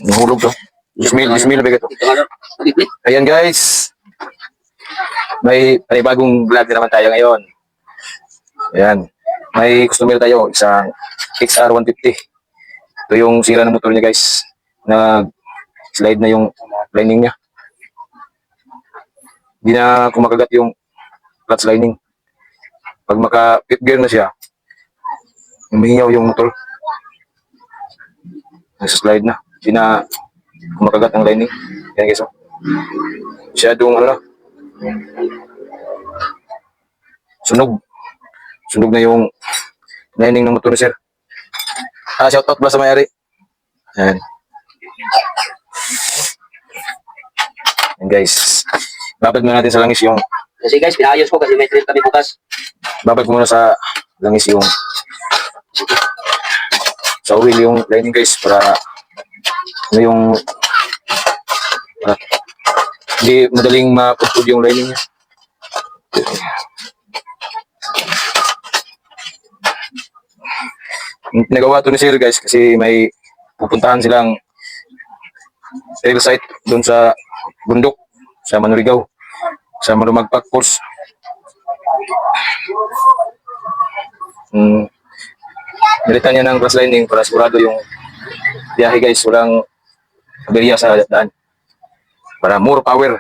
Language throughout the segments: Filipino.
Nahulog to. Bismil, bigat to. Ayan guys. May panibagong vlog na naman tayo ngayon. Ayan. May customer tayo, isang XR150. Ito yung sira ng motor niya guys. Nag-slide na yung lining niya. Hindi na kumakagat yung clutch lining. Pag maka-fifth gear na siya, humihingaw yung motor. Nasa-slide na. Hindi na kumakagat ang lining. Yan guys. Masyadong sunog na yung lining ng motor ni sir. Shoutout pala sa may-ari. Ayan. Ayan guys. Babad muna natin sa langis yung... Kasi guys, pinayos ko kasi may trip kami bukas. Babad ko muna sa langis yung... sa oil yung lining guys para... yung... hindi madaling maputod yung lining niya. Nagawa to ni sir guys kasi may pupuntahan silang trail site doon sa bundok sa Manurigaw sa Marumagpak course. Nilitan niya ng cross lining para sigurado yung biyahe guys, walang aberya sa daan para more power.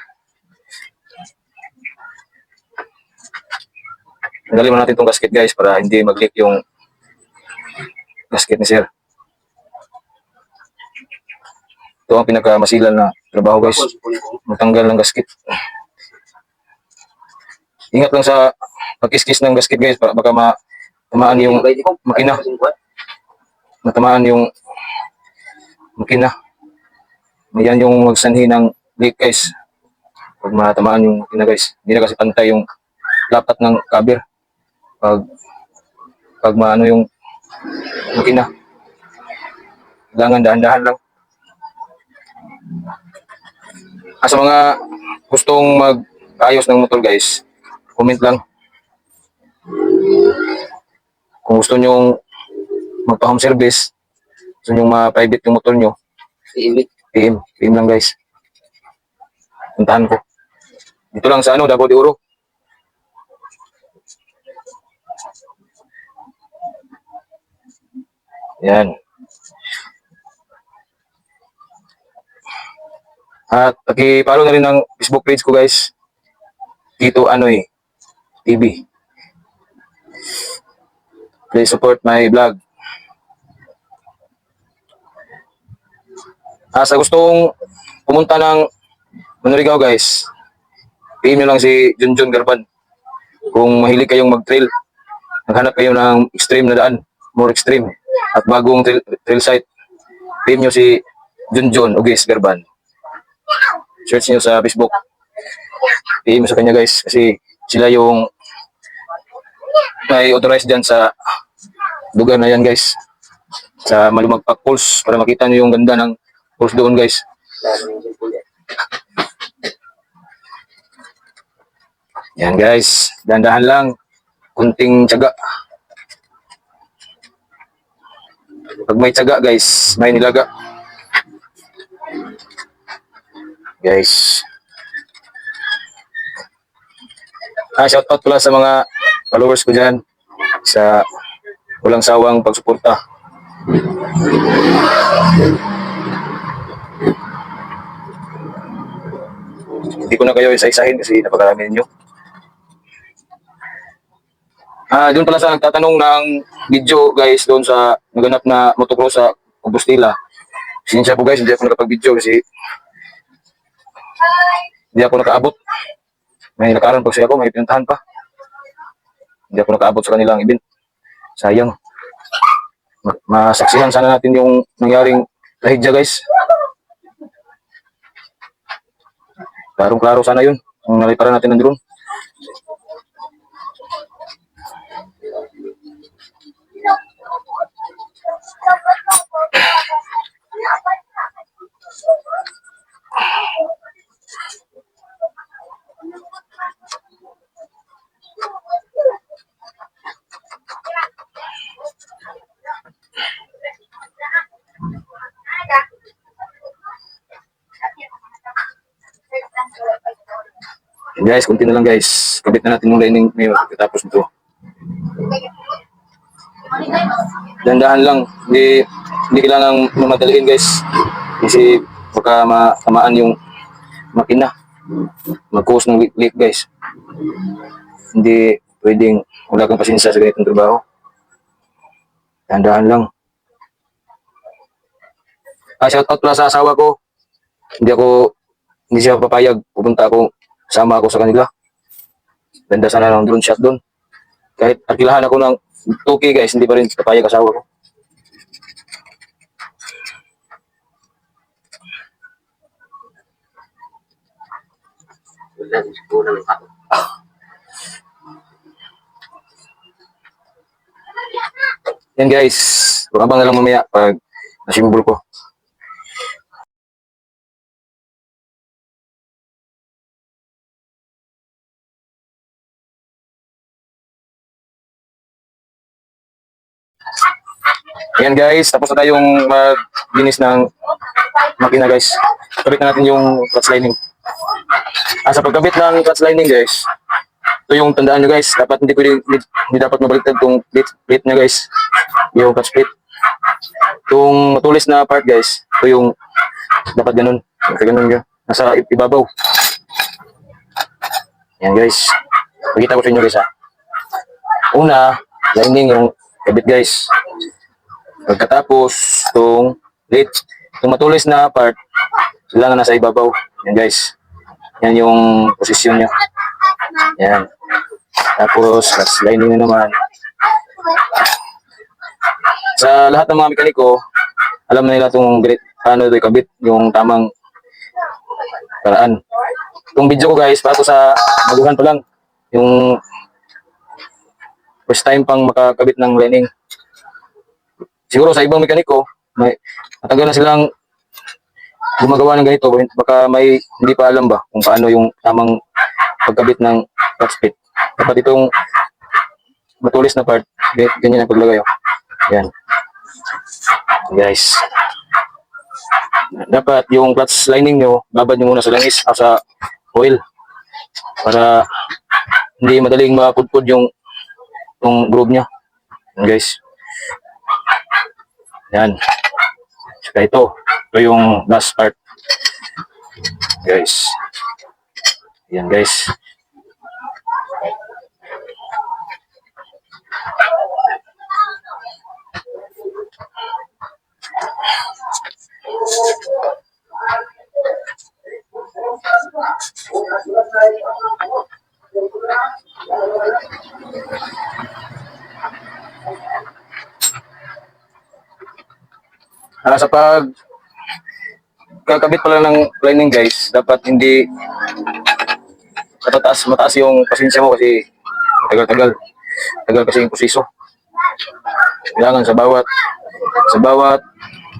Tanggalin mo natin itong gasket guys para hindi mag-leak yung gasket ni sir. Ito ang pinakamasilan na trabaho guys, matanggal ng gasket. Ingat lang sa pag-kiskis ng gasket guys, baka matamaan yung makina. Matamaan yung makina. Yan yung magsanhi ng leak guys. Pag matamaan yung makina guys, hindi na kasi pantay yung lapat ng cover. Pag maano yung makina, kailangan dahan-dahan lang. Sa mga gustong mag-ayos ng motor guys, comment lang. Kung gusto nyong magpa-home service, gusto nyong ma-private yung motor nyo, PM lang guys. Puntahan ko. Dito lang sa Davao de Oro. Yan. At paki-follow na rin ang Facebook page ko guys. Tito Anoy TV. Please support my vlog. Sa gustong pumunta ng Manurigaw guys, PM nyo lang si Junjun Garban. Kung mahilig kayong mag-trail, naghanap kayo ng extreme na daan, more extreme, at bagong trail site, PM nyo si Junjun Ugis Garban. Search nyo sa Facebook. PM sa kanya guys, kasi sila yung may authorized dyan sa lugar na yan guys, sa Malumagpak Falls, para makita nyo yung ganda ng falls doon guys. Yan guys, dahan-dahan lang, kunting tiyaga. Pag may tiyaga guys, may nilaga guys. Shoutout pala sa mga followers ko dyan sa walang sawang pagsuporta. Hindi ko na kayo isa-isahin kasi napakarami ninyo. Doon pala sa nagtatanong ng video guys, doon sa naganap na motocross sa Compostela. Sinsya po guys, hindi ako nakapag-video kasi hindi ako nakaabot. May nakaraan pa kasi ako, may pinuntahan pa. Hindi ako nakaabot sa kanilang event. Sayang. Masaksihan sana natin yung nangyaring trahedya guys. Klarong-klaro sana yun kung naliparan natin ng drone. Yan guys, kunti na lang guys. Kabit na natin yung lining ngayon pagkatapos nito. Dandahan lang. Hindi kailangang mamadaliin guys. Kasi baka matamaan yung makina. Mag-cause ng leak guys. Hindi pwedeng wala kang pasensya sa ganitong trabaho. Dandahan lang. Shout out pala sa asawa ko. Hindi siya papayag. Pupunta ako, sama ako sa kanila. Ganda sana ng drone shot doon. Kahit arkilahan ako ng 2K guys, hindi pa rin papayag asawa ko. Yan guys, abang na lang mamaya pag nasimbol ko. Yan guys, tapos na tayong maglinis ng makina guys. Kabit na natin yung clutch lining. Sa pagkabit ng clutch lining guys, ito yung tandaan nyo guys, dapat hindi dapat mabaliktad itong plate nya guys, yung clutch plate. Itong matulis na part guys, ito yung dapat ganun, nasa ibabaw. Yan guys, pakita ko sa inyo guys ha. Una, lining yung kabit guys. Pagkatapos, itong plate, itong matulis na part, kailangan nasa ibabaw. Yan guys, yan yung posisyon nya. Yan. Tapos, clutch lining na naman. Sa lahat ng mga mekaniko, alam na nila itong paano ito ikabit, yung tamang paraan. Itong video ko guys, para ito sa baguhan pa lang. Yung first time pang makakabit ng lining. Siguro sa ibang mekaniko, matagal na silang gumagawa ng ganito. Baka may hindi pa alam ba kung paano yung tamang pagkabit ng clutch plate. Dapat itong matulis na part, ganyan ang paglagay. Yan. Guys. Dapat yung clutch lining nyo, babad nyo muna sa langis o sa oil. Para hindi madaling mapudpud yung groove nya. Yan guys. Yan. Saka ito yung last part. Guys. Yan guys. Sa kakabit pala ng lining guys, dapat hindi mataas yung pasensya mo kasi tagal kasi yung proseso. Kailangan sa bawat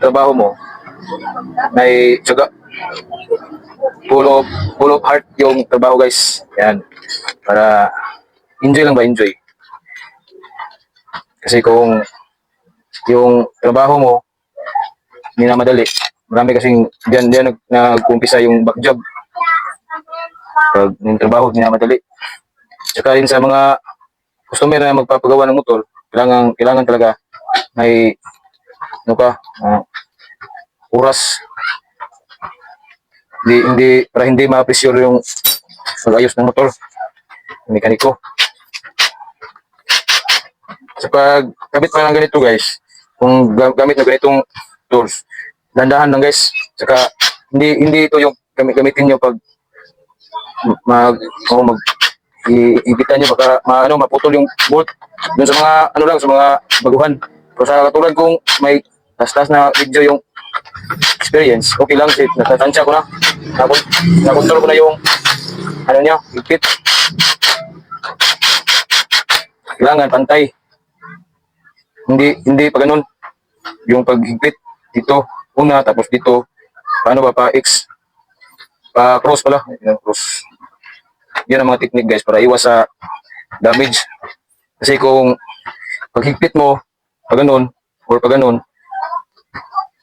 trabaho mo may tsaga, full of heart yung trabaho guys. Yan, para enjoy lang ba, enjoy. Kasi kung yung trabaho mo minamadali, marami kasing diyan nag-umpisa yung back job. Pag yung trabaho minamadali. Tsaka rin sa mga customer na magpapagawa ng motor, kailangan talaga may oras. Para hindi ma-pressure yung pag-ayos ng motor, mekaniko. Sa pagkabit pa ng ganito guys, kung gamit na ganitong tools, dandahan lang guys. Saka hindi ito yung gamitin nyo pag ibitan nyo baka maputol yung bolt dun sa mga sa mga baguhan. Pero sa katulad kung may tas na video yung experience, okay lang kasi natatansya ko na. Nakontrol ko na yung niya, higpit. Kailangan pantay. Hindi pa ganun. Yung paghigpit dito una, tapos dito paano ba pa cross pala, cross. Yan ang mga technique guys para iwas sa damage. Kasi kung paghigpit mo pa ganun or pa ganun,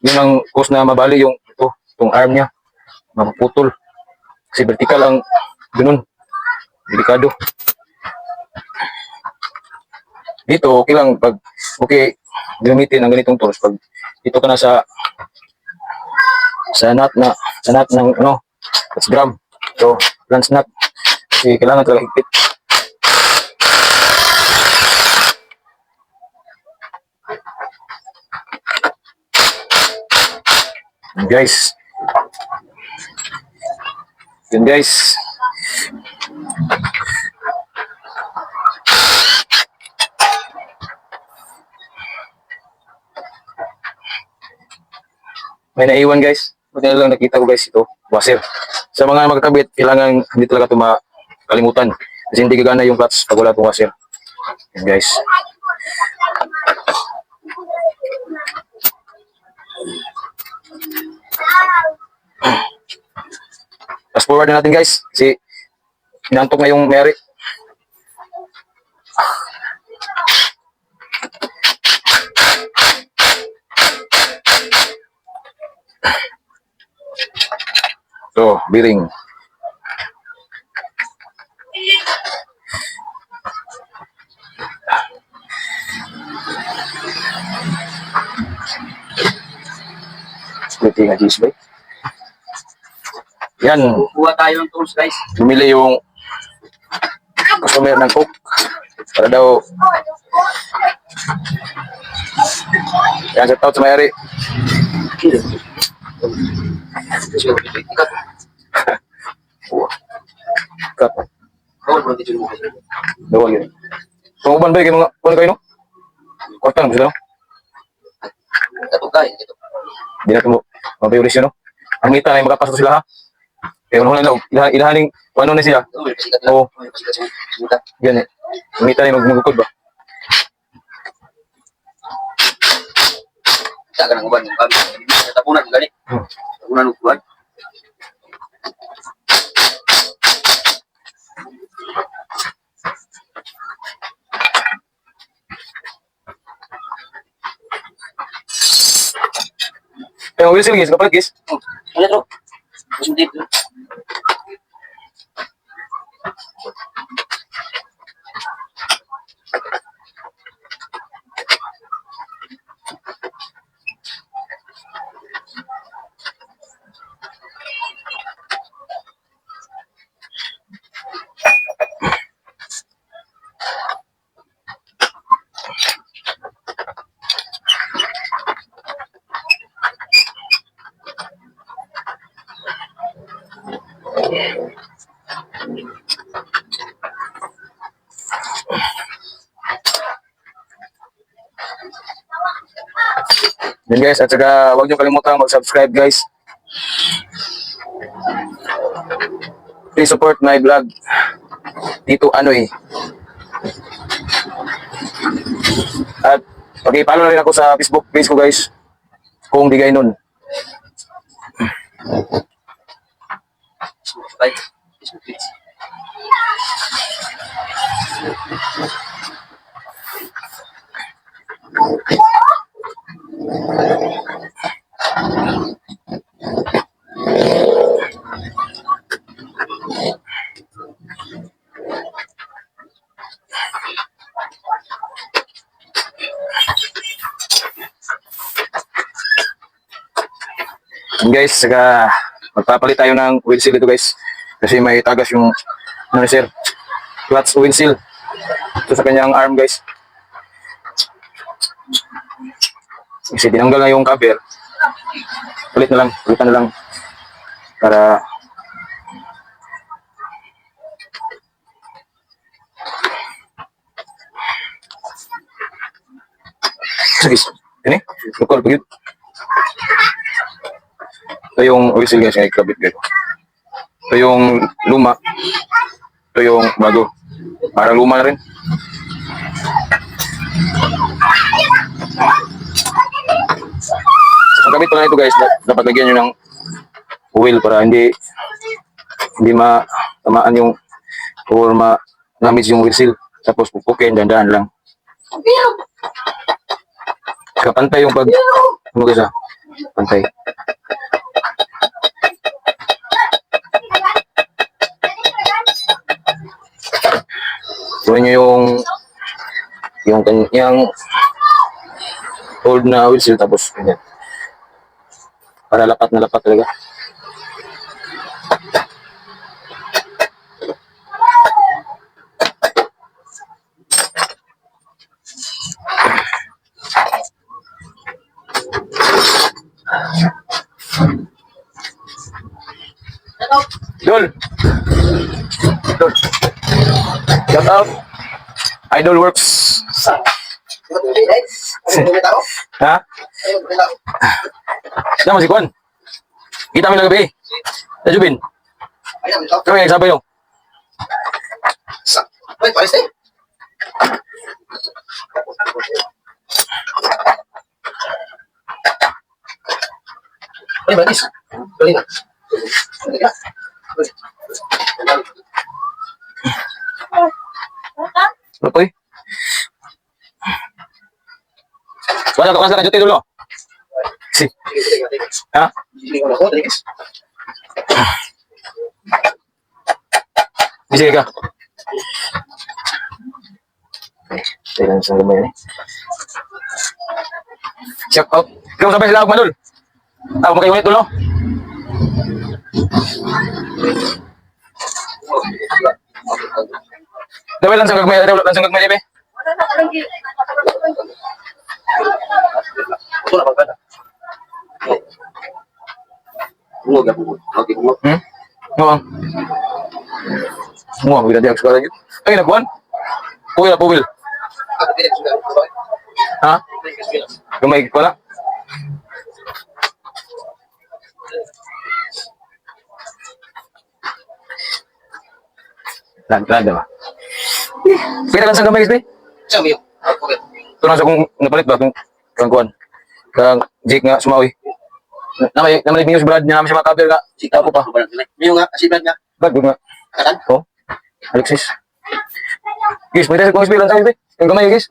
yun ang cause na mabali itong arm niya, mapuputol. Kasi vertical ang ganun. Delikado. Dito, okay lang pag okay gamitin ang ganitong tools pag dito ka na sa nut ng ano, that's drum. So, lance nut. Kasi kailangan talaga higpit. Yun guys. Yun guys. May naiwan guys. Buti na lang nakita ko guys ito. Washer. Sa mga magkakabit, kailangan hindi talaga ito makalimutan. Kasi hindi gagana yung clutch pag wala itong washer. Yan guys. Fast forward na natin guys. Kasi inantok na yung may-ari. So, bearing. Splitting nga G-spray. Yan. Kuha tayo ng tools guys. Bumili yung customer ng Coke. Para daw. Yan, shout out sa may-ari. Cut. Dawal yun. Panguban ba yung mga kuwan kayo no? Kwarta lang sila no? Katugay. Hindi natin mo mabayulis yun no? Ang ngita na yung makapasok sila ha? Kaya unang na ilahaning ano na sila? Oo. Yan eh. Ang ngita na yung magmugukod ba? Taka ng uban. Tapunan ng gani. Tapunan ng uban. Eh, ang wilsil guys, kapalit guys. Ano ito? Mas dito. Yan guys, at saka huwag niyo kalimutan mag-subscribe guys. Please support my vlog. Tito Anoy. At pag-i-follow na rin ako sa Facebook page ko guys. Kung di gayon nun. Right. And guys, saka magpapalit tayo ng wheel seal ito guys. Kasi may tagas yung ano sir, clutch wheel seal. Ito sa kanyang arm guys. Kasi tinanggal na yung cover. Palitan na lang. Para sige, ini, lukol pagit. Ito yung oil seal guys, yung ikabit guys. Ito yung luma. Ito yung bago. Parang luma na rin. Sa pagkabit pa na ito guys, dapat lagyan nyo ng oil para hindi tamaan yung or ma-damage yung oil seal. Tapos pupukin, dandan lang. Saka pantay yung ano guys pantay. Kunin nyo yung kanyang old na wheel seal tapos ganyan. Para lapat na lapat talaga. Idol! Idol! Shout out! Idol Works! Ha? Nama si Kwan. Kita kami gabi. Sa Jubin. Kami nagsabay yung. Ay, pares eh. Ay, bagus. Tuloy na. Tuloy na. Ano po eh? Wala ka lang juti dulu. Si. Ha? Hindi ko na ako, Rodriguez. Sige ka. Kailan sa gamay ni. Shout out. Ikaw sabay sila Madul. Ako mo kayo ulit dulo. Dawai lang sa gagmay, dawai lang sa gagmay be. Ito na pagkada. Bungog na bungog. Okay, bungog. Oo. Mo, bila dia sekolah lagi. Ay nakuan. Puwil na puwil. Ha? Gamay ko na. Lag ba? Pira lang sa gamay guys be. Siya, Mio. Okay. Ito na sa kung napalit ba kang kuan. Kang Jake nga sumawi. Namay minus brad niya namin sa mga cover nga. Sika ko pa. Mio nga, asibad nga. Bag nga. Katan? Oh. Alexis. Guys, may tayo kung spilan sa guys be. Yung gamay guys.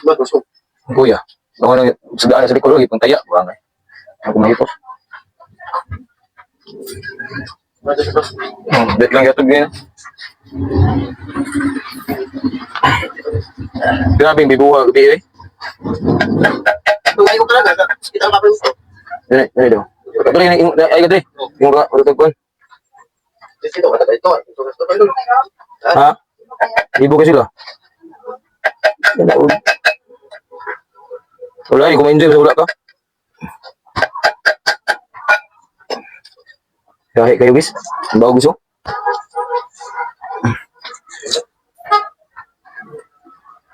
Ba't gusto? Kuya. Ako na sa likod pang taya, buang ay. Ako mahipos. Bet lang gatog din. Grabe bibuha gabi eh. Tumayo ka lang, kita ang papel mo. Dali daw. Dali na ay gadre. Yung ka ulit kon. Ito, wala ka ito. Ito, ito. Ha? Ibu ka sila. Wala ni kumain sa wala ka. Kahit kayo guys, ang bago gusto.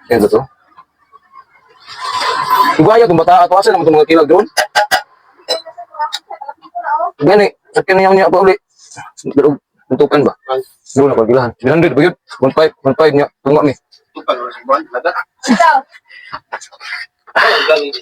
Yan to. Ibaya kung bata ato asa naman itong mga kilag doon. Gani, sakin niya niya pa uli. Bentukan ba? Doon ako gilahan. 900 ba yun? 1.5 niya. Tungwa mi. Ito pa, wala si Juan. Laga. Ay, ang galing.